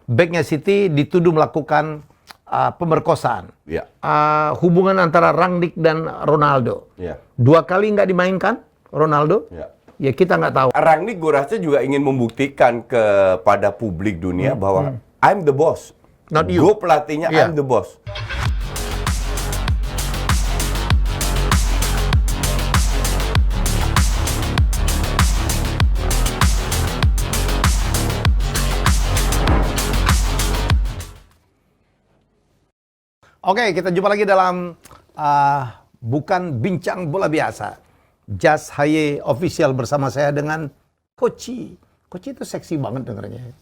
Backnya City dituduh melakukan pemerkosaan. Ya. Hubungan antara Rangnick dan Ronaldo. Ya. 2 kali nggak dimainkan Ronaldo. Ya. Ya kita nggak tahu. Rangnick gue rasa juga ingin membuktikan kepada publik dunia bahwa I'm the boss. Not you. Gue pelatihnya, Yeah. I'm the boss. Oke, kita jumpa lagi dalam bukan bincang bola biasa. Just Haye official bersama saya dengan Koci. Koci itu seksi banget dengernya.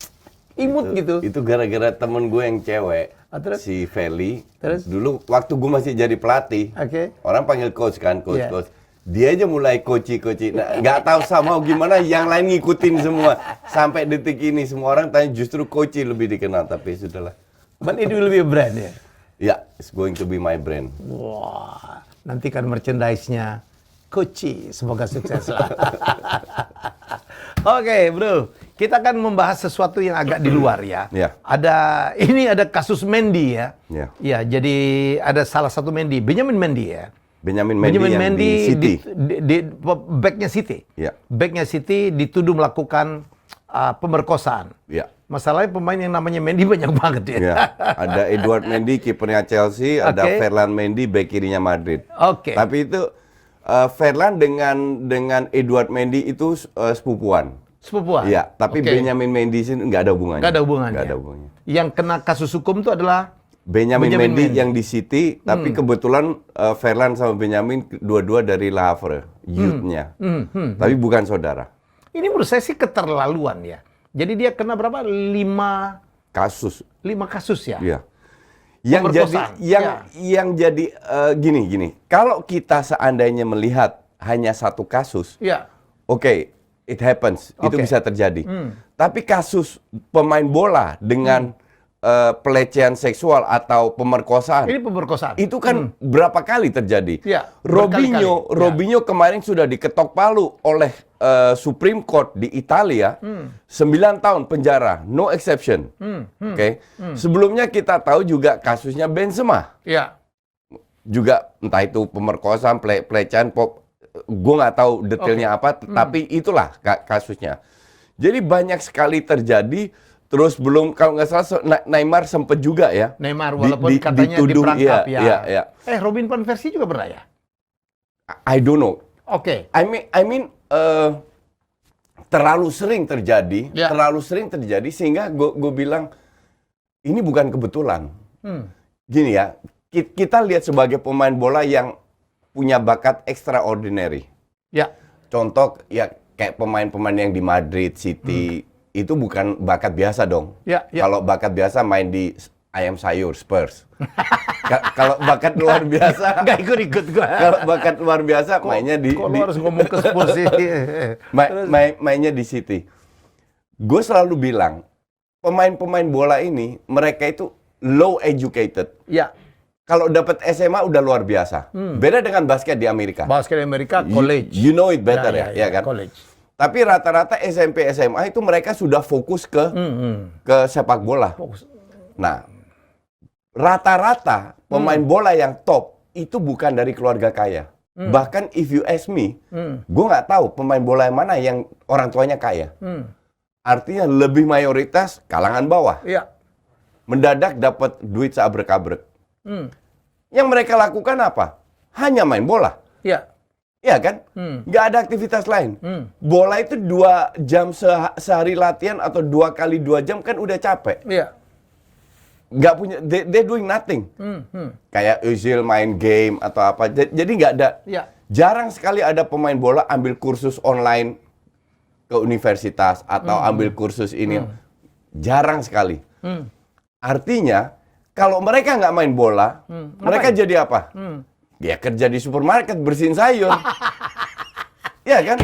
Imut gitu. Itu gara-gara temen gue yang cewek, Terus? si Feli. Terus? Dulu waktu gue masih jadi pelatih, Oke. orang panggil coach kan, coach, Yeah. coach. Dia aja mulai coach. Nah, nggak tahu sama gimana, yang lain ngikutin semua. Sampai detik ini semua orang tanya justru coach lebih dikenal, tapi sudahlah. But it will be a brand ya. Ya, it's going to be my brand. Wah, nantikan merchandise-nya Koci. Semoga sukses lah. Oke, bro. Kita akan membahas sesuatu yang agak di luar ya. Ya. Ini ada kasus Mendy ya. Ya. Ya, jadi ada salah satu Mendy, Benjamin Mendy ya. Benjamin Mendy yang di City. Backnya City. Ya. Backnya City dituduh melakukan pemerkosaan. Ya. Masalahnya pemain yang namanya Mendy banyak banget ya. Ya. Ada Edouard Mendy, kipernya Chelsea. Ada Oke. Ferland Mendy, bek kirinya Madrid. Oke. Tapi itu Ferland dengan Edouard Mendy itu sepupuan. Sepupuan. Iya, tapi Oke. Benjamin Mendy sini nggak ada hubungannya. Nggak ada hubungannya. Nggak ada hubungannya. Yang kena kasus hukum itu adalah Benjamin Mendy Mendy. yang di City, tapi kebetulan Ferland sama Benjamin dua-dua dari Le Havre, youth-nya. Tapi bukan saudara. ini menurut saya sih keterlaluan ya. Jadi dia kena berapa? 5 Kasus. kasus ya. Iya. Yang jadi Pemerkosaan. yang jadi gini. Kalau kita seandainya melihat hanya satu kasus, Ya. oke, it happens, itu Oke. bisa terjadi. Tapi kasus pemain bola dengan pelecehan seksual atau pemerkosaan, Ini pemerkosaan. itu kan berapa kali terjadi. Ya, Robinho, berkali-kali. Robinho kemarin sudah diketok palu oleh Supreme Court di Italia, 9 tahun penjara, no exception. Oke. Sebelumnya kita tahu juga kasusnya Benzema, Ya. juga entah itu pemerkosaan, pelecehan, gue nggak tahu detailnya apa, tapi itulah kasusnya. Jadi banyak sekali terjadi. Terus belum, kalau nggak salah Neymar sempet juga ya. Neymar walaupun katanya dituduh, diperangkap iya, iya. Robin van Persie juga pernah ya? I don't know. Oke. I mean terlalu sering terjadi, Ya. sehingga gue bilang ini bukan kebetulan. Gini ya, kita lihat sebagai pemain bola yang punya bakat extraordinary. Ya. Contoh ya kayak pemain-pemain yang di Madrid, City, itu bukan bakat biasa dong. Ya, ya. Kalau bakat biasa main di ayam sayur Spurs. Kalau bakat luar biasa, Nggak ikut-ikut gua. kalau bakat luar biasa mainnya di Kok lu harus ngomong ke Spurs sih? mainnya di City. Gue selalu bilang pemain-pemain bola ini mereka itu low educated. Ya. Kalau dapat SMA udah luar biasa. Beda dengan basket di Amerika. Basket Amerika college. You know it better ya kan? College. Tapi rata-rata SMP SMA itu mereka sudah fokus ke sepak bola. Fokus. Nah, rata-rata pemain bola yang top itu bukan dari keluarga kaya. Bahkan if you ask me, gue nggak tahu pemain bola yang mana yang orang tuanya kaya. Artinya lebih mayoritas kalangan bawah. Iya. Mendadak dapat duit seabrek-abrek. Yang mereka lakukan apa? Hanya main bola. Iya. Iya kan? Nggak ada aktivitas lain. Bola itu 2 jam sehari latihan atau 2 kali 2 jam kan udah capek. Iya. Nggak punya, they doing nothing. Kayak Özil main game atau apa. Jadi nggak ada. Iya. Jarang sekali ada pemain bola ambil kursus online ke universitas atau ambil kursus ini. Jarang sekali. Artinya kalau mereka nggak main bola, mereka jadi apa? Dia kerja di supermarket bersihin sayur. Ya kan?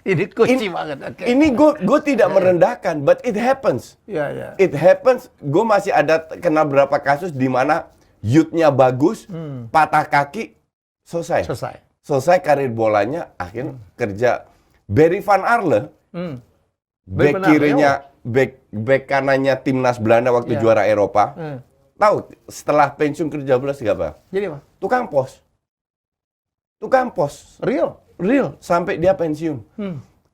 Ini kunci banget. Oke. Ini gue tidak merendahkan, but it happens. Iya, iya. It happens. Gue masih ada kenal berapa kasus di mana youth-nya bagus, patah kaki, selesai. Selesai karir bolanya, akhirnya kerja. Barry Van Arle, Barry back Van Arle, kirinya back kanannya timnas Belanda waktu juara Eropa. Tahu setelah pensiun kerja belas apa? Jadi apa? Tukang pos. Tukang pos. Real sampai dia pensiun.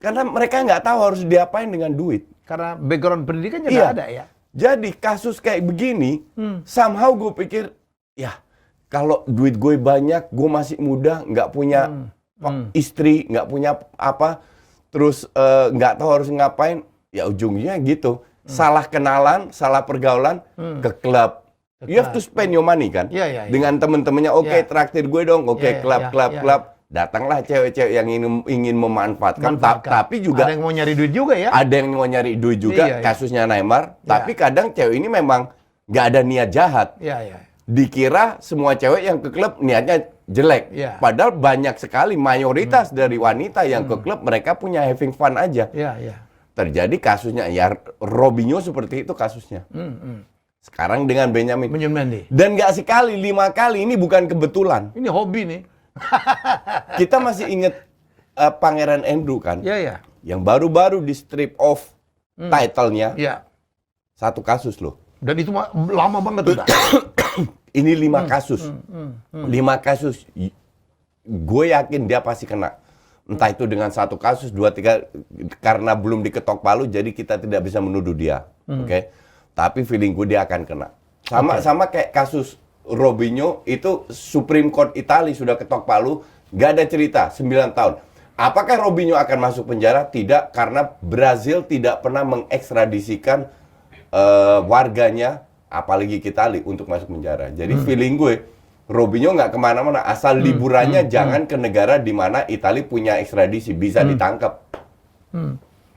Karena mereka nggak tahu harus diapain dengan duit. Karena background pendidikannya nggak ada ya. Jadi kasus kayak begini, somehow gue pikir, ya kalau duit gue banyak, gue masih muda, nggak punya istri, nggak punya apa, terus nggak tahu harus ngapain, ya ujungnya gitu. Salah kenalan, salah pergaulan, ke klub. You have to spend your money kan? Dengan temen-temennya, oke, traktir gue dong, oke, klub. Datanglah cewek-cewek yang ingin memanfaatkan, tapi juga ada yang mau nyari duit juga ya. Ada yang mau nyari duit juga, kasusnya Neymar. Tapi kadang cewek ini memang nggak ada niat jahat. Dikira semua cewek yang ke klub niatnya jelek. Padahal banyak sekali, mayoritas dari wanita yang ke klub mereka punya having fun aja. Terjadi kasusnya, ya Robinho seperti itu kasusnya. Sekarang dengan Benjamin Mendy. Dan nggak sekali, 5 kali, ini bukan kebetulan. Ini hobi nih. Kita masih ingat Pangeran Andrew kan? Yang baru-baru di strip off title-nya. Satu kasus loh. Dan itu lama banget udah. Ini 5 kasus. 5 kasus. Gue yakin dia pasti kena. Entah itu dengan 1 kasus, 2, 3. Karena belum diketok palu, jadi kita tidak bisa menuduh dia. Oke? Tapi feeling gue dia akan kena. Sama kayak kasus Robinho, itu Supreme Court Italia sudah ketok palu, nggak ada cerita, 9 tahun. Apakah Robinho akan masuk penjara? Tidak, karena Brazil tidak pernah mengekstradisikan warganya, apalagi ke Italia, untuk masuk penjara. Jadi feeling gue, Robinho nggak kemana-mana, asal liburannya jangan ke negara di mana Italia punya ekstradisi, bisa ditangkap.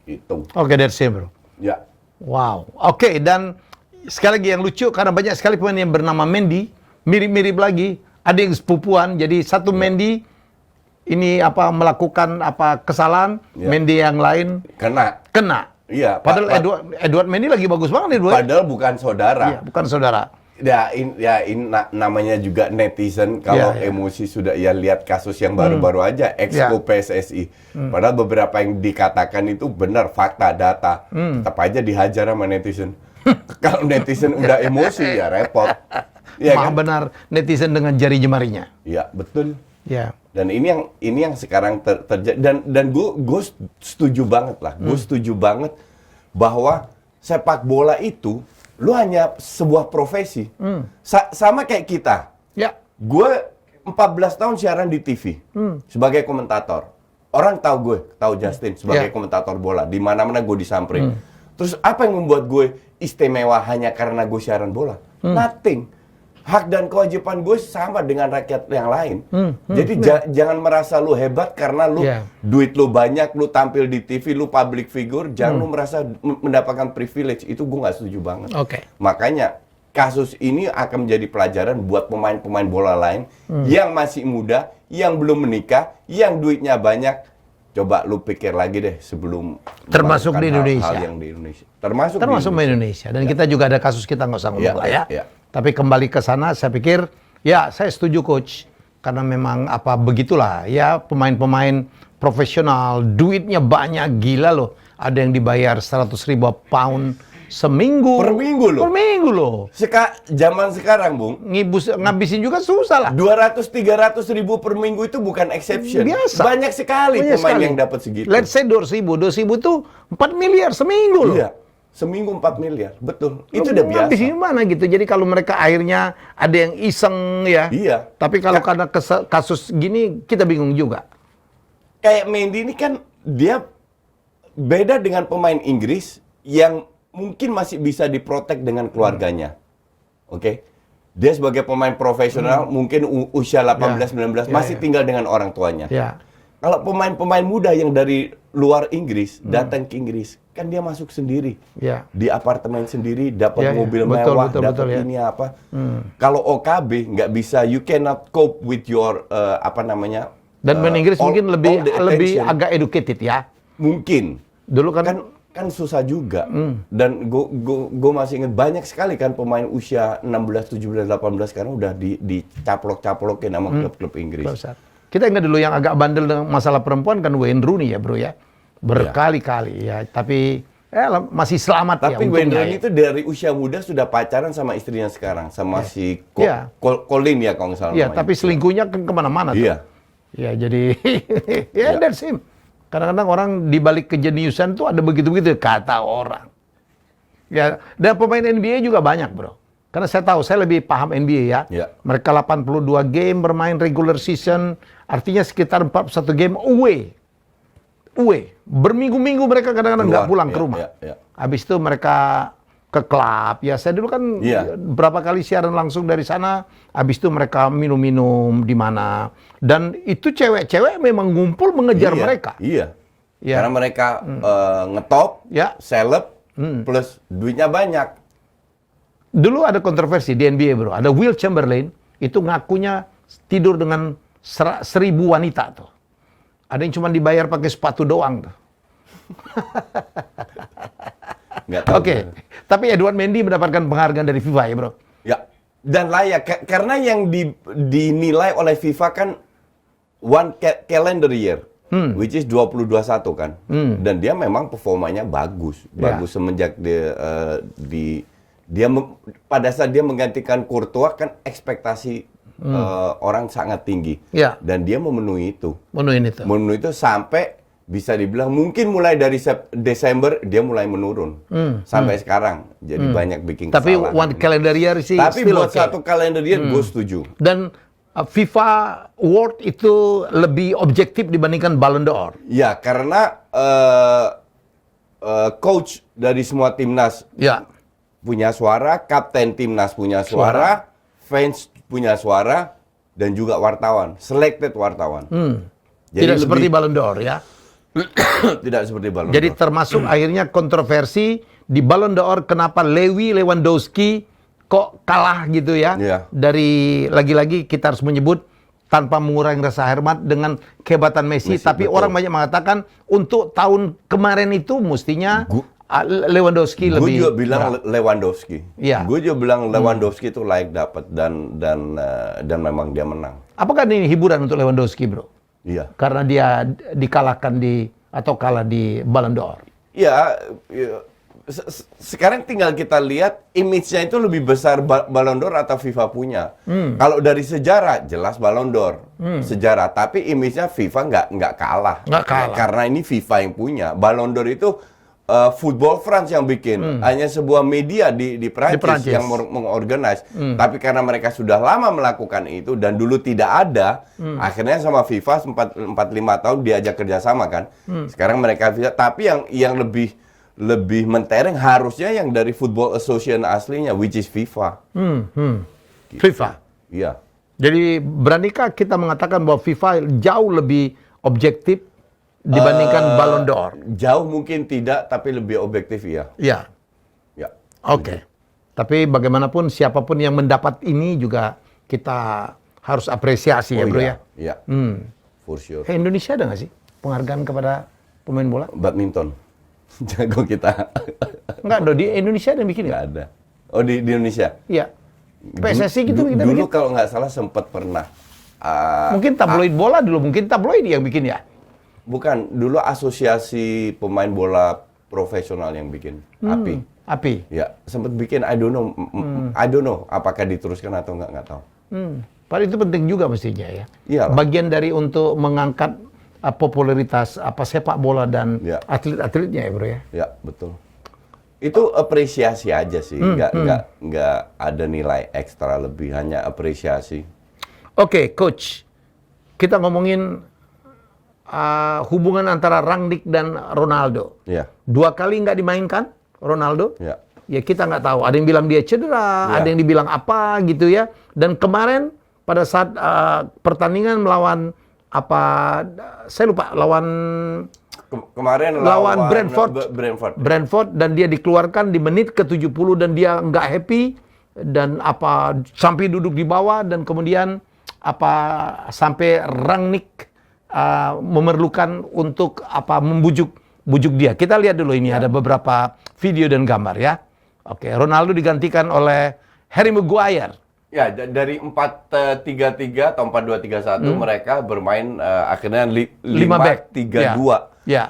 Itu. Oke, that's it, bro. Ya. Wow. Oke, dan sekali lagi yang lucu, karena banyak sekali pemain yang bernama Mendy, mirip-mirip lagi, ada yang sepupuan, jadi satu Mendy ini melakukan kesalahan, Mendy yang lain kena. Iya. Padahal Edward Mendy lagi bagus banget nih, bro. Padahal bukan saudara. Iya, bukan saudara. Namanya juga netizen, kalau emosi sudah lihat kasus yang baru-baru aja, exco PSSI. Padahal beberapa yang dikatakan itu benar, fakta, data. Tetap aja dihajar sama netizen. Kalau netizen udah emosi ya repot. Ya, Maha benar netizen dengan jari jemarinya. Iya, betul. Ya. Dan ini yang sekarang terjadi, dan gue setuju banget lah. Gue setuju banget bahwa sepak bola itu lu hanya sebuah profesi. Sama kayak kita. Ya. Gue 14 tahun siaran di TV sebagai komentator. Orang tahu Justin sebagai komentator bola. Di mana-mana gue disamperin. Terus apa yang membuat gue istimewa hanya karena gue siaran bola? Nothing. Hak dan kewajiban gue sama dengan rakyat yang lain. Jadi jangan merasa lu hebat karena lu duit lu banyak, lu tampil di TV, lu public figure. Jangan lu merasa mendapatkan privilege. Itu gue nggak setuju banget. Makanya kasus ini akan menjadi pelajaran buat pemain-pemain bola lain yang masih muda, yang belum menikah, yang duitnya banyak. Coba lu pikir lagi deh sebelum termasuk di Indonesia. Hal yang di Indonesia. Termasuk di Indonesia. Dan kita juga ada kasus, kita nggak usah ngomong lah ya. Tapi kembali ke sana, saya pikir ya saya setuju coach, karena memang begitulah ya, pemain-pemain profesional duitnya banyak, gila loh. Ada yang dibayar 100.000 pound seminggu. Per minggu loh. Per minggu loh. Zaman sekarang, Bung, ngabisin juga susah lah. 200-300 ribu per minggu itu bukan exception. Biasa. Banyak sekali pemain yang dapat segitu. Let's say 200.000 itu 4 miliar seminggu loh. Iya. Seminggu 4 miliar, betul. Itu udah biasa. Ngabisin mana gitu. Jadi kalau mereka akhirnya ada yang iseng ya. Iya. Tapi kalau karena kasus gini, kita bingung juga. Kayak Mendy ini kan, dia beda dengan pemain Inggris yang mungkin masih bisa diprotek dengan keluarganya. Oke? Dia sebagai pemain profesional, mungkin usia 18-19, masih tinggal dengan orang tuanya. Kalau pemain-pemain muda yang dari luar Inggris, datang ke Inggris, kan dia masuk sendiri. Di apartemen sendiri, dapat mobil mewah, dapat ini apa. Kalau OKB, nggak bisa, you cannot cope with your, Dan pemain Inggris mungkin lebih agak educated ya. Mungkin. Dulu kan susah juga. Dan gue masih ingat banyak sekali kan pemain usia 16, 17, 18 sekarang udah dicaplok-caplokin sama klub-klub Inggris. Kita ingat dulu yang agak bandel dengan masalah perempuan kan Wayne Rooney ya bro ya. Berkali-kali ya. Tapi masih selamat ya Tapi Wayne untungnya Rooney ya. itu dari usia muda sudah pacaran sama istrinya sekarang, sama si Iya. Colin ya kalau nggak salah Iya, namanya. tapi selingkuhnya kan kemana-mana tuh. Iya. Ya jadi ya that's him. Kadang-kadang orang di balik kejeniusan tuh ada begitu-begitu kata orang. Ya, dan pemain NBA juga banyak, Bro. Karena saya tahu, saya lebih paham NBA ya. Iya. Mereka 82 game bermain regular season, artinya sekitar 41 game away. Berminggu-minggu mereka kadang-kadang nggak Keluar. pulang ke Iya, rumah. iya, iya. Habis itu mereka ke klub. Ya saya dulu kan Iya. berapa kali siaran langsung dari sana. Habis itu mereka minum-minum di mana. Dan itu cewek-cewek memang ngumpul mengejar Iya, mereka. Iya. Iya. Karena mereka ngetop, Ya. seleb, plus duitnya banyak. Dulu ada kontroversi di NBA, Bro. Ada Will Chamberlain, itu ngakunya tidur dengan 1.000 wanita tuh. Ada yang cuma dibayar pakai sepatu doang tuh. Nggak tahu. Oke. Tapi Edward Mendy mendapatkan penghargaan dari FIFA ya, Bro. Ya, dan layak. Karena yang dinilai oleh FIFA kan one calendar year. Which is 2021 kan. Dan dia memang performanya bagus. Ya. Bagus semenjak pada saat dia menggantikan Courtois kan ekspektasi orang sangat tinggi. Ya. Dan dia memenuhi itu. Memenuhi itu sampai bisa dibilang mungkin mulai dari Desember dia mulai menurun. Sampai sekarang. Jadi banyak bikin Tapi kesalahan. one calendar year sih Tapi still buat okay. satu kalender year gue setuju. Dan FIFA Award itu lebih objektif dibandingkan Ballon d'Or. Ya, karena coach dari semua timnas Ya. punya suara, kapten timnas punya suara, fans punya suara, dan juga wartawan, selected wartawan. Tidak seperti Ballon d'Or ya. Tidak seperti Ballon Jadi d'Or. termasuk akhirnya kontroversi di Ballon d'Or kenapa Lewandowski kok kalah gitu ya. Iya. Dari lagi-lagi kita harus menyebut tanpa mengurangi rasa hormat dengan kehebatan Messi, tapi betul. orang banyak mengatakan untuk tahun kemarin itu mestinya Lewandowski Gue lebih juga bilang berat. Lewandowski. Iya. Gue juga bilang Lewandowski itu layak dapat dan memang dia menang. Apakah ini hiburan untuk Lewandowski, Bro? Iya. Karena dia dikalahkan kalah di Ballon d'Or. Ya, sekarang tinggal kita lihat image-nya itu lebih besar Ballon d'Or atau FIFA punya. Kalau dari sejarah jelas Ballon d'Or sejarah, tapi image-nya FIFA nggak kalah. Nggak kalah. Karena ini FIFA yang punya. Ballon d'Or itu Football France yang bikin, hanya sebuah media di Prancis yang mengorganize. Tapi karena mereka sudah lama melakukan itu dan dulu tidak ada, akhirnya sama FIFA 4-5 tahun diajak kerjasama kan. Sekarang mereka bisa, tapi yang lebih mentereng harusnya yang dari Football Association aslinya, which is FIFA. Gitu. FIFA. Iya. Jadi beranikah kita mengatakan bahwa FIFA jauh lebih objektif dibandingkan Ballon d'Or? Jauh mungkin tidak, tapi lebih objektif iya. Ya, Ya. oke. Tapi bagaimanapun siapapun yang mendapat ini juga kita harus apresiasi ya, Bro ya. Iya. For sure. Indonesia ada nggak sih penghargaan kepada pemain bola? Badminton. Jago kita. Enggak, di Indonesia ada yang bikin Nggak nggak? ada. Oh, di Indonesia? Iya. PSSI gitu kita Dulu bikin. kalau nggak salah sempat pernah. Mungkin tabloid bola dulu, mungkin tabloid yang bikin ya. Bukan, dulu asosiasi pemain bola profesional yang bikin. API. Ya, sempat bikin, I don't know apakah diteruskan atau nggak tahu. Padahal itu penting juga mestinya ya. Iyalah. Bagian dari untuk mengangkat popularitas sepak bola dan Ya. atlet-atletnya ya, Bro ya. Ya, betul. Itu apresiasi aja sih, nggak ada nilai ekstra lebih, hanya apresiasi. Oke, Coach. Kita ngomongin hubungan antara Rangnick dan Ronaldo. Ya, 2 kali nggak dimainkan Ronaldo. ya. Ya kita nggak tahu. Ada yang bilang dia cedera, Ya. ada yang dibilang apa gitu ya. Dan kemarin pada saat pertandingan melawan saya lupa lawan Kemarin lawan Brentford. Brentford dan dia dikeluarkan di menit ke-70 dan dia nggak happy dan sampai duduk di bawah dan kemudian sampai Rangnick memerlukan untuk membujuk dia. Kita lihat dulu ini ada beberapa video dan gambar ya. Oke, Ronaldo digantikan oleh Harry Maguire. Ya, dari 4-3-3 atau 4-2-3-1 mereka bermain akhirnya 5 back. 5-3-2. Ya.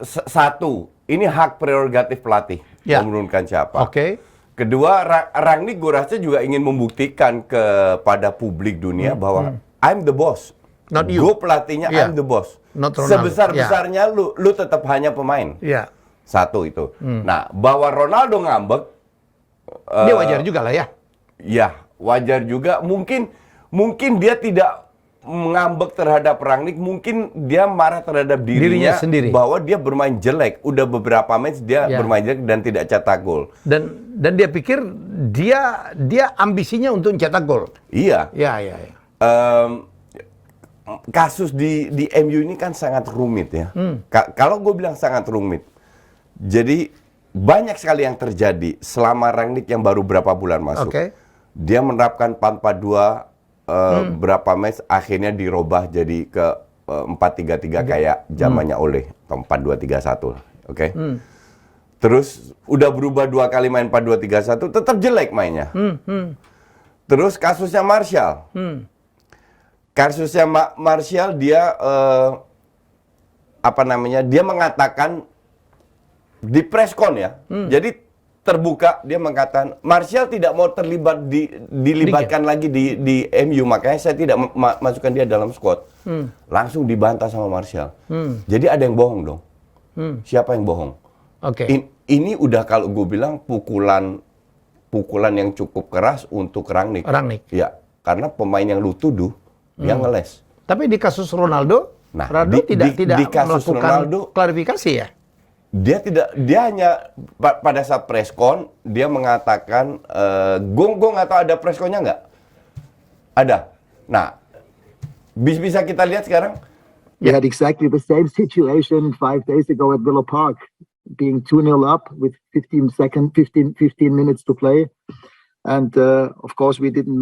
Satu ini hak prerogatif pelatih Ya. menurunkan siapa. Oke. Kedua, Rangnick gue rasa juga ingin membuktikan kepada publik dunia bahwa I'm the boss. Not you. Gue pelatihnya, Yeah. I'm the boss. Not Ronaldo. Sebesar-besarnya lu tetap hanya pemain. Iya. Satu itu. Nah, bahwa Ronaldo ngambek, Dia wajar juga lah ya. ya wajar juga. Mungkin dia tidak ngambek terhadap Rangnick, mungkin dia marah terhadap dirinya sendiri. bahwa dia bermain jelek. Udah beberapa match dia Ya. bermain jelek dan tidak cetak gol. Dan dia pikir dia ambisinya untuk cetak gol. Iya. Ya. Kasus di MU ini kan sangat rumit ya. Kalau gue bilang sangat rumit, jadi banyak sekali yang terjadi selama Rangnick yang baru berapa bulan masuk. Oke. Dia menerapkan 4-4-2 berapa match, akhirnya dirubah jadi ke 4-3-3 kayak zamannya Ole atau 4-2-3-1. Oke. Terus udah berubah 2 kali main 4-2-3-1, tetap jelek mainnya. Terus kasusnya Martial. Kasusnya Martial dia dia mengatakan di preskon ya. Jadi terbuka dia mengatakan Martial tidak mau dilibatkan lagi di MU, makanya saya tidak masukkan dia dalam squad. Langsung dibantah sama Martial. Jadi ada yang bohong dong. Siapa yang bohong? Oke. Ini udah kalau gue bilang pukulan yang cukup keras untuk Rangnick. Ya, karena pemain yang lu tuduh dia ngeles. Tapi di kasus Ronaldo, Nah, Ronaldo tidak di kasus melakukan Ronaldo, klarifikasi ya. dia hanya pada saat preskon dia mengatakan gue nggak tahu ada preskonnya nggak ada. Nah, bisa kita lihat sekarang. We had exactly the same situation 5 days ago at Villa Park, being 2-0 up with 15 minutes to play, and of course we didn't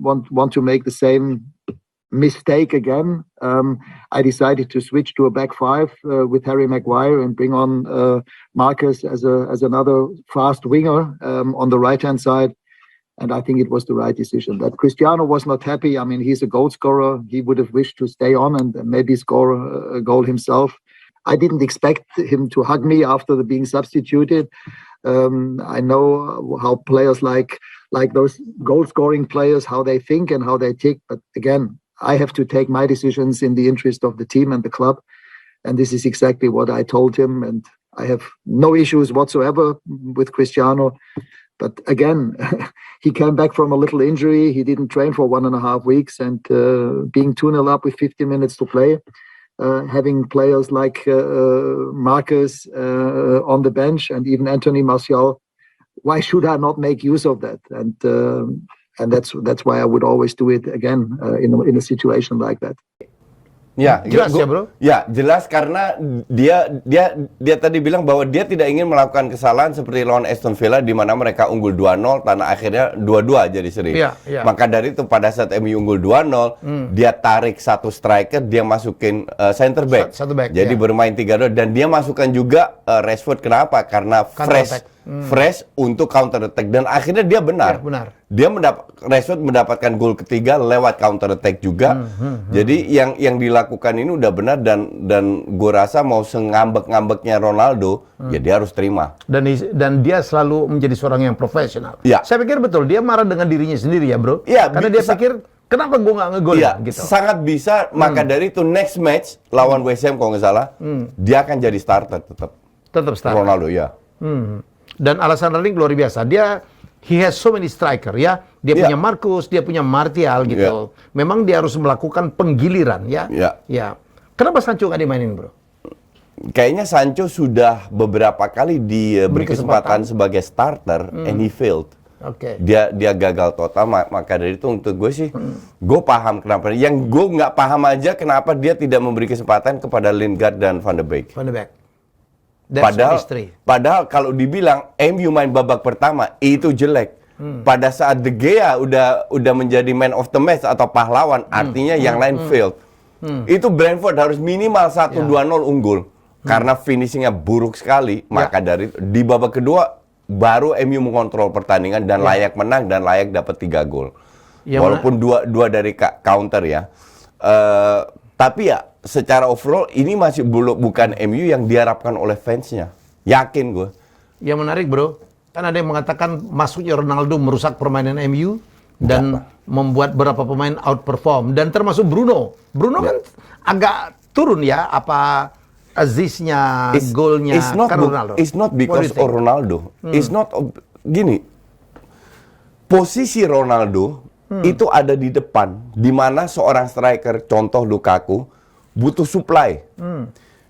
want to make the same mistake again. I decided to switch to a back five with Harry Maguire and bring on Marcus as another fast winger on the right hand side. And I think it was the right decision. That Cristiano was not happy. I mean, he's a goal scorer. He would have wished to stay on and maybe score a goal himself. I didn't expect him to hug me after being substituted. I know how players like those goal-scoring players, how they think and how they tick. But again, I have to take my decisions in the interest of the team and the club. And this is exactly what I told him. And I have no issues whatsoever with Cristiano. But again, he came back from a little injury. He didn't train for 1.5 weeks. And being 2-0 up with 15 minutes to play, having players like Marcus on the bench and even Anthony Martial, why should I not make use of that? And that's why I would always do it again in a situation like that. Ya, jelas ya bro? Ya, jelas karena dia tadi bilang bahwa dia tidak ingin melakukan kesalahan seperti lawan Aston Villa di mana mereka unggul 2-0 dan akhirnya 2-2 jadi seri. Ya. Maka dari itu pada saat MU unggul 2-0, dia tarik satu striker, dia masukin center back. Satu back. Jadi bermain 3-2 dan dia masukkan juga Rashford. Kenapa? Karena fresh untuk counter attack dan akhirnya dia benar. Ya, benar. Dia Rashford mendapatkan gol ketiga lewat counter attack juga. Jadi yang dilakukan ini udah benar dan gue rasa mau sengambek-ngambeknya Ronaldo, ya dia harus terima. Dan dia selalu menjadi seorang yang profesional. Ya. Saya pikir betul dia marah dengan dirinya sendiri ya bro. Ya, karena dia pikir kenapa gue nggak ngegol gitu. Sangat bisa. Maka dari itu next match lawan West Ham kalau nggak salah, dia akan jadi starter tetap. Tetap starter. Ronaldo ya. Dan alasan Rangnick luar biasa. He has so many striker ya. Dia punya Marcus, dia punya Martial gitu. Memang dia harus melakukan penggiliran ya. Ya. Kenapa Sancho nggak dimainin bro? Kayaknya Sancho sudah beberapa kali diberi kesempatan sebagai starter and he failed. Oke. Dia gagal total, maka dari itu untuk gue sih, gue paham kenapa. Yang gue nggak paham aja kenapa dia tidak memberi kesempatan kepada Lingard dan Van de Beek. Padahal kalau dibilang MU main babak pertama itu jelek. Pada saat De Gea udah menjadi man of the match atau pahlawan, artinya yang lain failed. Itu Brentford harus minimal 1-2-0 unggul karena finishingnya buruk sekali. Maka dari di babak kedua baru MU mengontrol pertandingan dan layak menang dan layak dapat 3 gol. Walaupun dua dari counter ya. Tapi ya secara overall ini masih bukan MU yang diharapkan oleh fansnya. Yakin gue. Yang menarik bro, kan ada yang mengatakan masuknya Ronaldo merusak permainan MU dan membuat beberapa pemain outperform dan termasuk Bruno. Bruno kan agak turun ya apa assist-nya, golnya kan Ronaldo. It's not because of Ronaldo. It's not gini. Posisi Ronaldo itu ada di depan, di mana seorang striker, contoh Lukaku, butuh supply.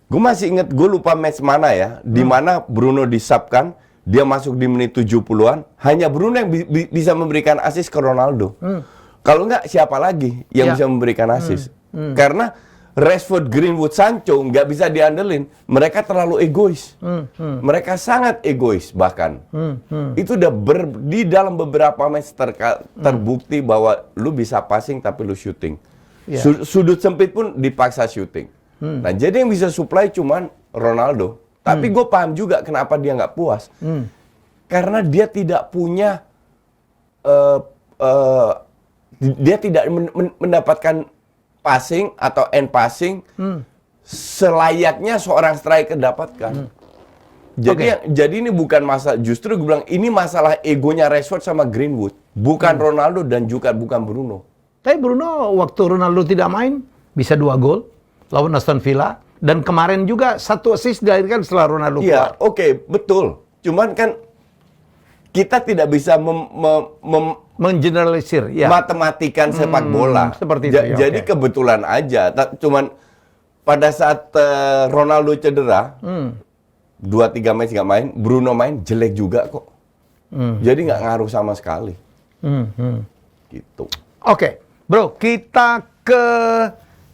Gue masih inget, gue lupa match mana ya, di mana Bruno disubkan, dia masuk di menit 70-an, hanya Bruno yang bisa memberikan assist ke Ronaldo. Kalau enggak, siapa lagi yang bisa memberikan assist? Karena Rashford, Greenwood, Sancho nggak bisa diandelin. Mereka terlalu egois. Mereka sangat egois bahkan. Itu udah di dalam beberapa match terbukti bahwa lu bisa passing tapi lu shooting. Sudut sempit pun dipaksa shooting. Nah jadi yang bisa supply cuman Ronaldo. Tapi gue paham juga kenapa dia nggak puas. Karena dia tidak punya, dia tidak mendapatkan passing atau end passing selayaknya seorang striker dapatkan. Jadi ini bukan masalah, justru gue bilang ini masalah egonya Rashford sama Greenwood, bukan Ronaldo dan juga bukan Bruno. Tapi Bruno waktu Ronaldo tidak main bisa 2 gol lawan Aston Villa dan kemarin juga 1 assist dilahirkan setelah Ronaldo keluar. Iya, oke, betul. Cuman kan kita tidak bisa mengeneralisir ya. Matematikan sepak bola. Seperti itu. Jadi kebetulan aja. Cuman pada saat Ronaldo cedera, 2-3 match nggak main, Bruno main jelek juga kok. Jadi nggak ngaruh sama sekali. Gitu. Oke, bro, kita ke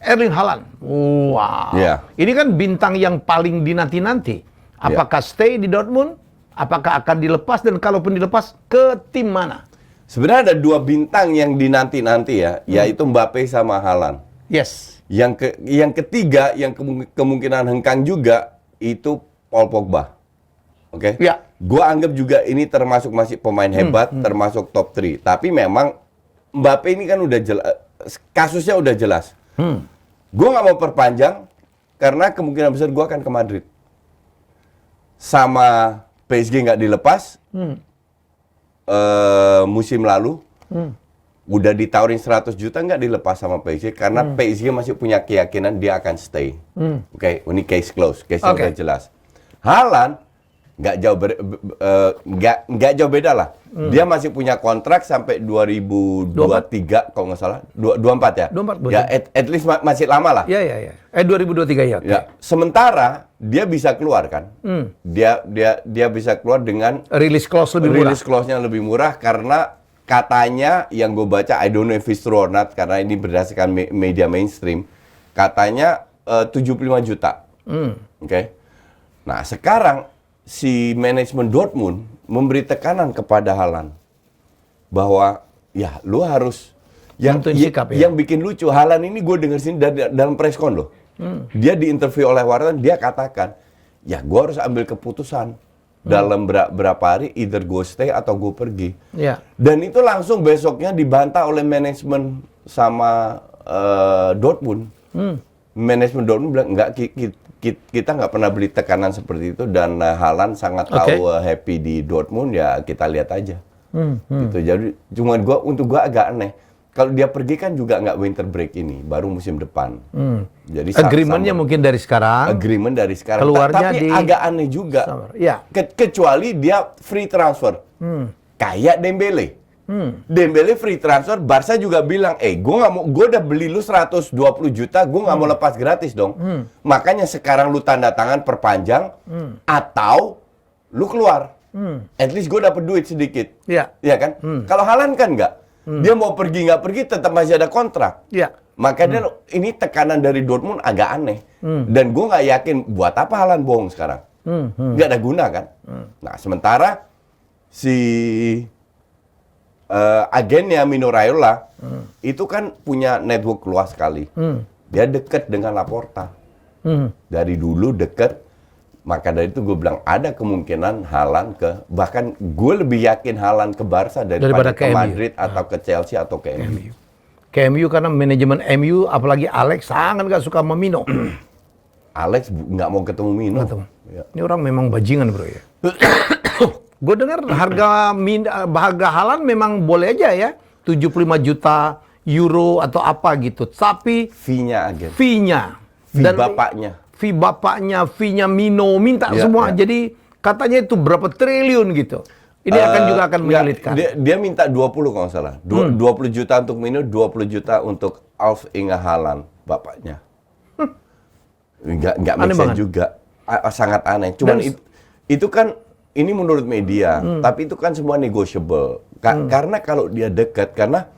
Erling Haaland. Wow. Yeah. Ini kan bintang yang paling dinanti-nanti. Apakah stay di Dortmund? Apakah akan dilepas dan kalaupun dilepas ke tim mana? Sebenarnya ada 2 bintang yang dinanti-nanti ya, yaitu Mbappe sama Haaland. Yes. Yang ketiga yang kemungkinan hengkang juga itu Paul Pogba. Oke? Ya. Gua anggap juga ini termasuk masih pemain hebat, termasuk top 3. Tapi memang Mbappe ini kan udah jelas, kasusnya udah jelas. Gua nggak mau perpanjang karena kemungkinan besar gua akan ke Madrid. Sama PSG nggak dilepas. Musim lalu udah ditawarin 100 juta nggak dilepas sama PSG karena PSG masih punya keyakinan dia akan stay. Oke, ini case close, case udah jelas. Haaland nggak jauh beda lah. Dia masih punya kontrak sampai 2023 kalau nggak salah, 24 ya. 24. Ya, at least masih lama lah. Ya. 2023 ya. Ya, sementara dia bisa keluar kan. Dia bisa keluar dengan Release clause lebih murah. Release clause-nya lebih murah karena katanya yang gue baca, I don't know if it's true or not, karena ini berdasarkan media mainstream, katanya 75 juta. Oke. Nah, sekarang si manajemen Dortmund memberi tekanan kepada Haaland bahwa ya lu harus yang bikin lucu, Haaland ini gue denger sini dalam press con loh. Dia diinterview oleh wartawan, dia katakan, ya gue harus ambil keputusan dalam berapa hari, either gue stay atau gue pergi. Dan itu langsung besoknya dibantah oleh manajemen sama Dortmund. Manajemen Dortmund bilang, enggak, kita nggak pernah beli tekanan seperti itu, dan Haaland sangat tahu happy di Dortmund, ya kita lihat aja. Gitu. Jadi untuk gua agak aneh. Kalau dia pergi kan juga nggak winter break ini, baru musim depan. Jadi agreement-nya mungkin dari sekarang. Agreement dari sekarang. Keluarnya tapi agak aneh juga. Kecuali dia free transfer. Kayak Dembele. Dembele free transfer, Barca juga bilang, gue udah beli lu 120 juta, gue nggak mau lepas gratis dong. Makanya sekarang lu tanda tangan perpanjang, atau lu keluar. At least gue dapet duit sedikit. Iya kan? Kalau Haaland kan nggak. Dia mau pergi nggak pergi tetap masih ada kontrak. Makanya ini tekanan dari Dortmund agak aneh. Dan gue nggak yakin buat apa Haaland bohong sekarang. Nggak ada guna kan. Nah sementara si agennya Mino Raiola itu kan punya network luas sekali. Dia dekat dengan Laporta. Dari dulu dekat. Maka dari itu gue bilang ada kemungkinan Haaland bahkan gue lebih yakin Haaland ke Barca daripada ke Madrid atau ke Chelsea atau ke MU. ke MU karena manajemen MU apalagi Alex sangat gak suka sama Mino. Alex nggak mau ketemu Mino. Ya. Ini orang memang bajingan bro ya. Gue dengar harga Haaland memang boleh aja ya 75 juta euro atau apa gitu. Tapi Fee-nya agen. fee-nya Fee dan bapaknya. fee bapaknya, fee-nya Mino minta Ya, semua. ya. Jadi katanya itu berapa triliun gitu. Ini juga akan Nggak, menyulitkan. dia minta 20 kalau nggak salah. 20 juta untuk Mino, 20 juta untuk Alf Inge Haaland, bapaknya. Nggak make Aneh sense banget. juga. Sangat aneh. Cuman Dan- itu kan, ini menurut media, tapi itu kan semua negotiable. Karena kalau dia dekat, karena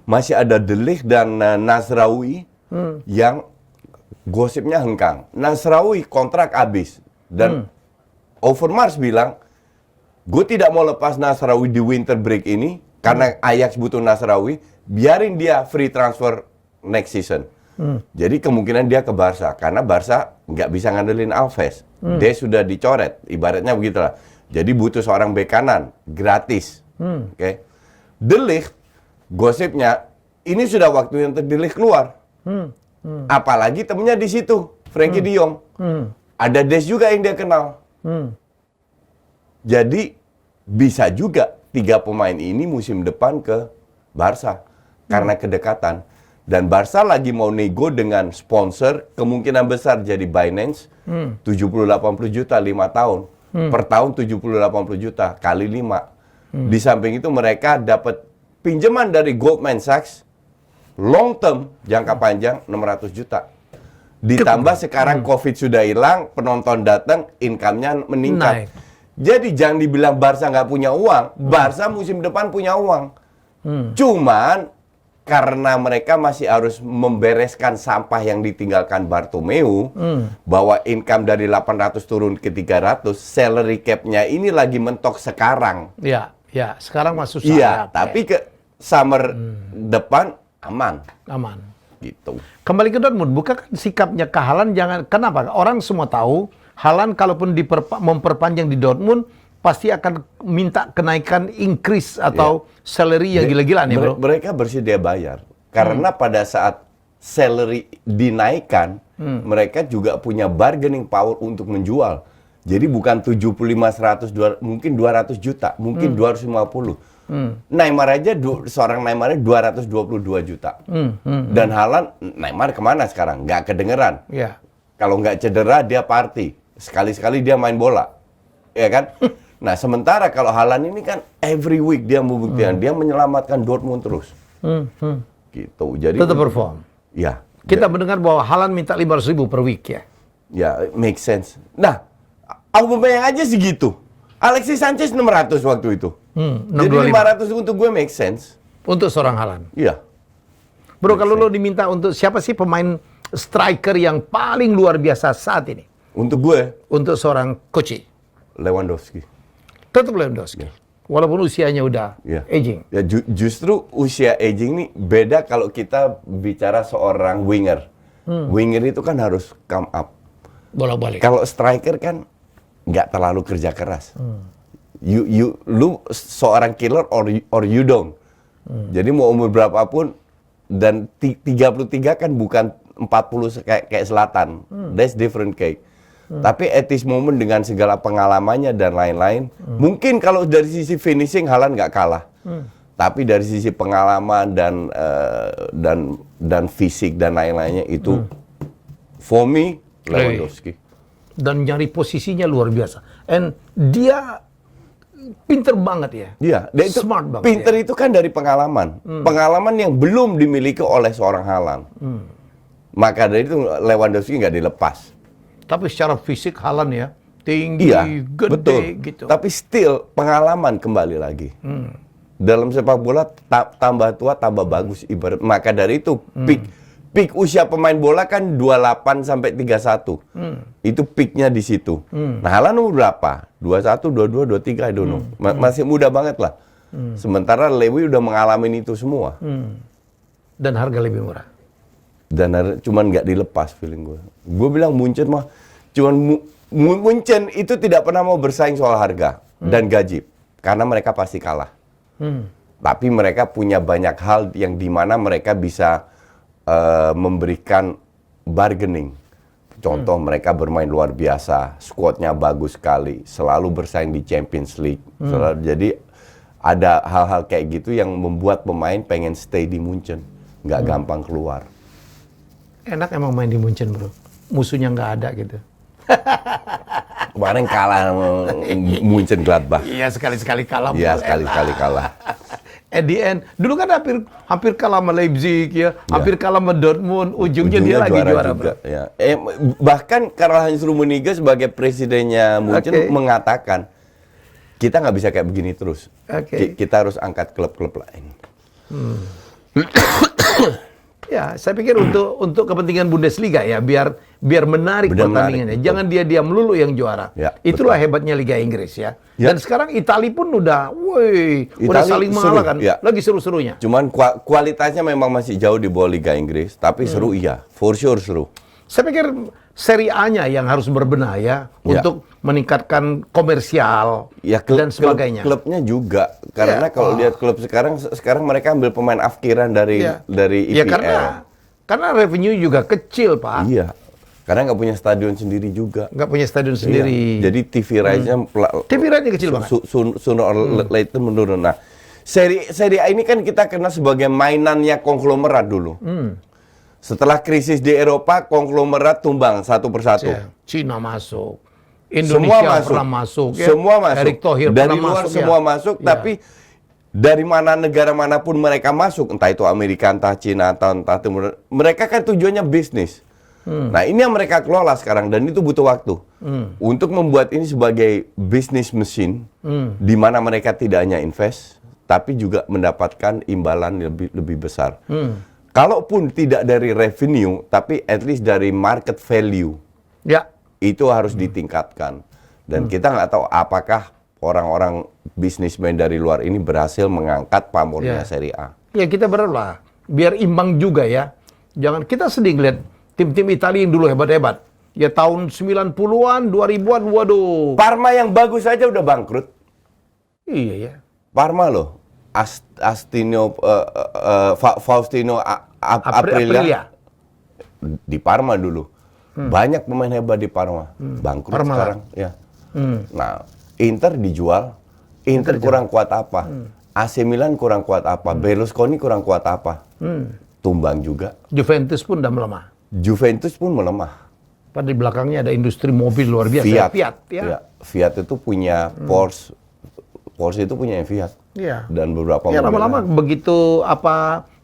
masih ada De Ligt dan Nasraoui yang gosipnya hengkang. Nasraoui kontrak habis. Dan Overmars bilang, gue tidak mau lepas Nasraoui di winter break ini karena Ajax butuh Nasraoui, biarin dia free transfer next season. Jadi kemungkinan dia ke Barca karena Barca nggak bisa ngandelin Alves. Dia sudah dicoret, ibaratnya begitulah. Jadi butuh seorang bek kanan gratis. Oke. De Ligt, gosipnya ini sudah waktunya untuk De Ligt keluar. Apalagi temennya di situ, Frenkie de Jong. Ada Des juga yang dia kenal. Jadi bisa juga 3 pemain ini musim depan ke Barca karena kedekatan. Dan Barca lagi mau nego dengan sponsor, kemungkinan besar jadi Binance 70-80 juta 5 tahun. Per tahun 70-80 juta kali 5. Di samping itu mereka dapat pinjaman dari Goldman Sachs long term, jangka panjang 600 juta. Ditambah sekarang COVID sudah hilang, penonton datang, income-nya meningkat. Naik. Jadi jangan dibilang Barca nggak punya uang, Barca musim depan punya uang. Cuman karena mereka masih harus membereskan sampah yang ditinggalkan Bartomeu, bahwa income dari 800 turun ke 300, salary cap-nya ini lagi mentok sekarang. Ya, sekarang masuk Iya, tapi ke summer depan aman. aman. Gitu. Kembali ke Dortmund, bukan sikapnya ke Haaland jangan, kenapa? Orang semua tahu Haaland kalaupun memperpanjang di Dortmund pasti akan minta kenaikan increase atau salary yang gila-gilaan ya bro. Mereka bersedia bayar. Karena pada saat salary dinaikkan, mereka juga punya bargaining power untuk menjual. Jadi bukan 75, 100, 200, mungkin 200 juta, mungkin 250. Neymar aja, seorang Neymar 222 juta. Dan Haaland, Neymar kemana sekarang? Nggak kedengeran. Ya. Kalau nggak cedera, dia party. Sekali-sekali dia main bola. Ya kan? Nah, sementara kalau Haaland ini kan every week dia membuktikan, dia menyelamatkan Dortmund terus. Gitu. Jadi Tetap perform. Ya. Kita mendengar bahwa Haaland minta 500.000 per week ya. Ya, make sense. Nah, Aubameyang aja segitu. Alexis Sanchez 600 waktu itu. Jadi 500 untuk gue make sense. Untuk seorang Haaland. Iya. Bro, kalau lo diminta untuk siapa sih pemain striker yang paling luar biasa saat ini? Untuk gue, Untuk seorang Koci. Lewandowski. Tetap Lewandowski. Walaupun usianya udah Ya. aging. Ya, justru usia aging nih beda kalau kita bicara seorang winger. Winger itu kan harus come up. Bolak-balik. Kalau striker kan nggak terlalu kerja keras. Lu seorang killer or you don't. Jadi mau umur berapapun dan 33 kan bukan 40 kayak Zlatan. That's different cake. Tapi at this moment dengan segala pengalamannya dan lain-lain, mungkin kalau dari sisi finishing Haaland nggak kalah. Tapi dari sisi pengalaman dan fisik dan lain-lainnya itu for me Lewandowski. Dan nyari posisinya luar biasa. And dia pinter banget ya. Iya, dia itu Smart banget. pinter ya. itu kan dari pengalaman. Pengalaman yang belum dimiliki oleh seorang Haaland. Maka dari itu Lewandowski nggak dilepas. Tapi secara fisik Haaland ya tinggi, Iya, gede betul. gitu. Tapi still pengalaman kembali lagi. Dalam sepak bola tambah tua tambah bagus ibarat. Maka dari itu peak usia pemain bola kan 28 sampai 31. Itu peaknya di situ. Nah, Haaland umur berapa? 21, 22, 23, I don't know. Masih muda banget lah. Sementara Lewy udah mengalami itu semua. Dan harga lebih murah. Dan cuman nggak dilepas feeling gue. Gue bilang Munchen mah cuman Munchen itu tidak pernah mau bersaing soal harga dan gaji karena mereka pasti kalah. Tapi mereka punya banyak hal yang dimana mereka bisa memberikan bargaining. Contoh mereka bermain luar biasa, squadnya bagus sekali, selalu bersaing di Champions League. Jadi ada hal-hal kayak gitu yang membuat pemain pengen stay di Munchen, nggak gampang keluar. Enak emang main di Munchen, bro. Musuhnya nggak ada gitu. Kemarin kalah Munchen Gladbach. Iya, sekali-sekali kalah. Iya, sekali-sekali kalah. At the end, dulu kan hampir kalah sama Leipzig ya, hampir kalah sama Dortmund, ujungnya dia lagi juara juga. bro. Ya. Bahkan Karl-Heinz Rummenigge sebagai presidennya Munchen mengatakan, kita nggak bisa kayak begini terus. Kita harus angkat klub-klub lain. Ya, saya pikir untuk kepentingan Bundesliga ya, biar menarik pertandingannya. Jangan dia melulu yang juara. Ya, itulah hebatnya Liga Inggris ya. Dan sekarang Italia pun udah saling mengalahkan, lagi seru-serunya. Cuman kualitasnya memang masih jauh di bawah Liga Inggris, tapi seru iya, for sure seru. Saya pikir Serie A-nya yang harus berbenah ya, untuk meningkatkan komersial dan sebagainya. Klubnya juga, karena kalau lihat klub sekarang mereka ambil pemain afkiran dari IPL. Ya karena revenue juga kecil, Pak. Iya, karena nggak punya stadion sendiri juga. Nggak punya stadion sendiri. Jadi TV rights-nya TV rights-nya kecil banget. Sooner or later menurun. Nah, Serie A ini kan kita kenal sebagai mainannya konglomerat dulu. Setelah krisis di Eropa, konglomerat tumbang satu persatu. Cina masuk, Indonesia pernah masuk, semua masuk. Erick Thohir dari pernah luar masuk, semua masuk, tapi dari mana negara manapun mereka masuk, entah itu Amerika, entah Cina, entah Timur, mereka kan tujuannya bisnis. Nah, ini yang mereka kelola sekarang dan itu butuh waktu untuk membuat ini sebagai bisnis mesin, di mana mereka tidak hanya invest, tapi juga mendapatkan imbalan lebih besar. Kalaupun tidak dari revenue, tapi at least dari market value, itu harus ditingkatkan. Dan kita nggak tahu apakah orang-orang bisnismen dari luar ini berhasil mengangkat pamornya Serie A. Ya kita berdoa, biar imbang juga ya. Jangan kita sedih lihat tim-tim Italia yang dulu hebat-hebat. Ya tahun 90-an, 2000-an, waduh. Parma yang bagus saja udah bangkrut. Iya ya. Parma loh. Faustino Aprilia di Parma dulu. Banyak pemain hebat di Parma. Bangkrut Parma sekarang. Ya. Nah, Inter dijual. Inter kurang kuat apa? AC Milan kurang kuat apa? Berlusconi kurang kuat apa? Tumbang juga. Juventus pun udah melemah. Juventus pun melemah. Padahal di belakangnya ada industri mobil luar biasa. Fiat ya. Fiat itu punya Porsche. Porsche itu punya Fiat. Iya. Dan beberapa lama-lama begitu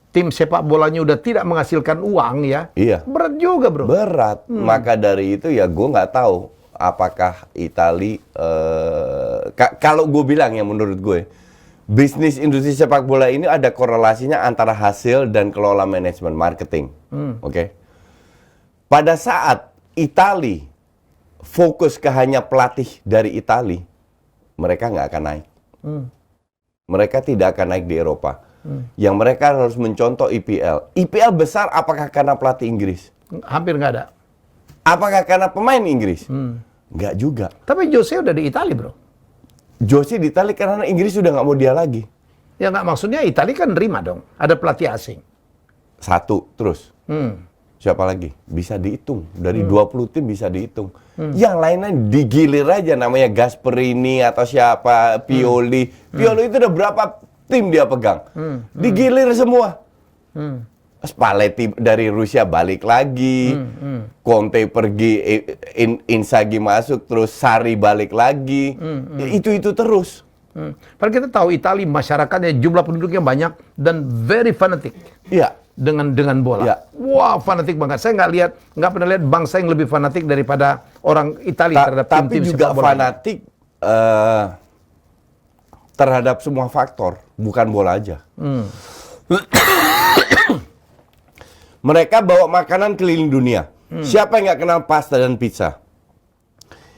tim sepak bolanya udah tidak menghasilkan uang ya. Iya. Berat juga, bro. Berat. Maka dari itu ya gue nggak tahu apakah Itali kalau gue bilang ya menurut gue bisnis industri sepak bola ini ada korelasinya antara hasil dan kelola manajemen marketing. Oke. Pada saat Itali fokus ke hanya pelatih dari Itali, mereka nggak akan naik. Mereka tidak akan naik di Eropa. Yang mereka harus mencontoh IPL. IPL besar apakah karena pelatih Inggris? Hampir nggak ada. Apakah karena pemain Inggris? Nggak juga. Tapi Jose udah di Italia, bro. Jose di Italia karena Inggris sudah nggak mau dia lagi. Ya nggak, maksudnya Italia kan nerima dong. Ada pelatih asing. Satu, terus. Siapa lagi? Bisa dihitung. Dari 20 tim bisa dihitung. Yang lainnya digilir aja, namanya Gasperini atau siapa, Pioli. Pioli itu udah berapa tim dia pegang. Digilir semua. Spalletti dari Rusia balik lagi. Conte pergi, Inzaghi masuk, terus Sarri balik lagi. Itu terus. Padahal kita tahu Italia masyarakatnya jumlah penduduknya banyak dan very fanatic. Iya. Dengan bola. Ya. Wah, fanatik banget. Saya nggak pernah lihat bangsa yang lebih fanatik daripada orang Italia terhadap tim-tim tapi juga sepak bola. fanatik terhadap semua faktor, bukan bola aja. Mereka bawa makanan keliling dunia. Siapa yang nggak kenal pasta dan pizza?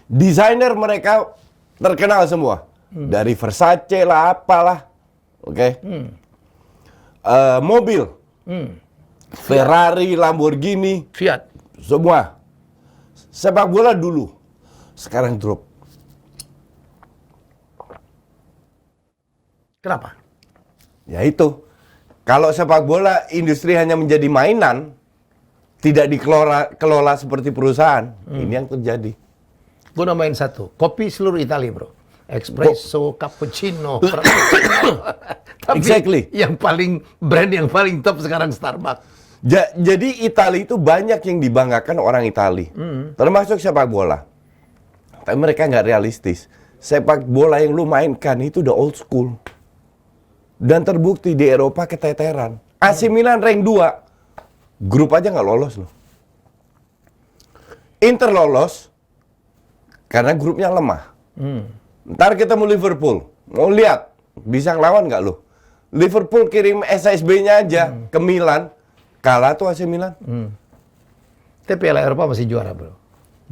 Desainer mereka terkenal semua. Dari Versace lah, apalah. Oke. Mobil. Ferrari, Lamborghini, Fiat. semua. Sepak bola dulu. Sekarang drop. Kenapa? Ya itu. Kalau sepak bola industri hanya menjadi mainan, tidak dikelola seperti perusahaan, ini yang terjadi. Gue nambahin satu, kopi seluruh Italia bro. Espresso, cappuccino, frappuccino. Tapi Exactly. brand yang paling top sekarang Starbucks. Jadi Italia itu banyak yang dibanggakan orang Italia, termasuk sepak bola. Tapi mereka nggak realistis. Sepak bola yang lu mainkan itu udah old school. Dan terbukti di Eropa keteteran. AC Milan rank 2. Grup aja nggak lolos loh. Inter lolos karena grupnya lemah. Ntar ketemu Liverpool. Mau lihat bisa ngelawan nggak lo? Liverpool kirim SSB-nya aja ke Milan. Kalah tuh AC Milan. Tapi Piala Eropa masih juara bro.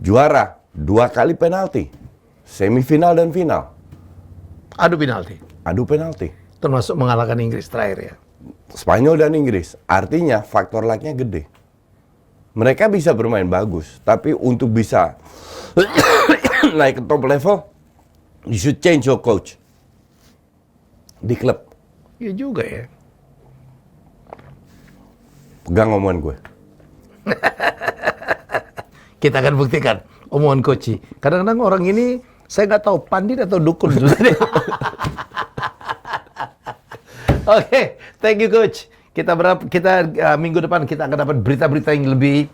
Juara 2 kali penalti. Semifinal dan final. Adu penalti. Adu penalti. Termasuk mengalahkan Inggris terakhir ya. Spanyol dan Inggris. Artinya faktor luck-nya gede. Mereka bisa bermain bagus. Tapi untuk bisa naik ke top level, you should change your coach. Di klub. Iya juga ya. Pegang omongan gue. Kita akan buktikan omongan Koci. Kadang-kadang orang ini saya nggak tahu pandit atau dukun. Oke, thank you Coach. Kita minggu depan kita akan dapat berita-berita yang lebih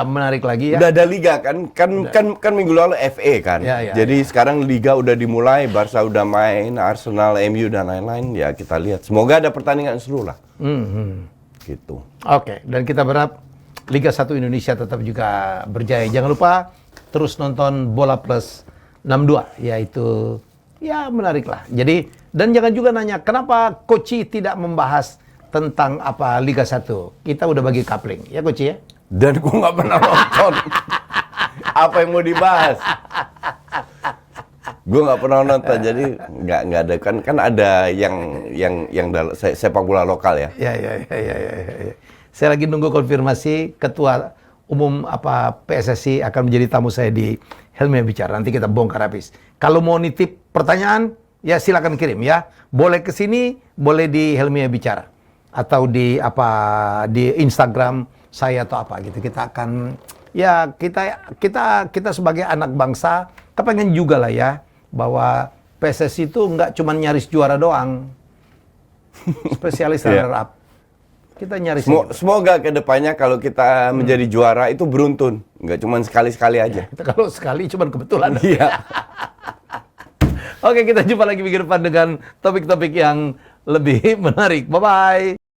menarik lagi ya. Udah ada liga kan minggu lalu FA kan. Jadi sekarang liga udah dimulai, Barca udah main, Arsenal, MU dan lain-lain. Ya kita lihat. Semoga ada pertandingan seru lah. Gitu. Oke, dan kita berharap Liga 1 Indonesia tetap juga berjaya. Jangan lupa terus nonton Bola Plus 62, yaitu ya menarik lah. Jadi dan jangan juga nanya kenapa Koci tidak membahas tentang apa Liga 1. Kita udah bagi coupling, ya Koci ya. Dan gua nggak pernah nonton. Apa yang mau dibahas? Gue nggak pernah nonton, jadi nggak ada kan ada yang sepak bola lokal ya. Ya. Saya lagi nunggu konfirmasi ketua umum PSSI akan menjadi tamu saya di Helmi Bicara. Nanti kita bongkar habis. Kalau mau nitip pertanyaan, ya silakan kirim ya. Boleh ke sini, boleh di Helmi Bicara atau di Instagram saya atau apa gitu. Kita akan ya kita sebagai anak bangsa kepengen juga lah ya bahwa PSSI itu nggak cuma nyaris juara doang. Spesialis runner up. Kita nyaris. Semoga kedepannya kalau kita menjadi juara itu beruntun, nggak cuma sekali-sekali aja. Ya, kalau sekali cuma kebetulan. Iya. Oke, kita jumpa lagi minggu depan dengan topik-topik yang lebih menarik. Bye-bye.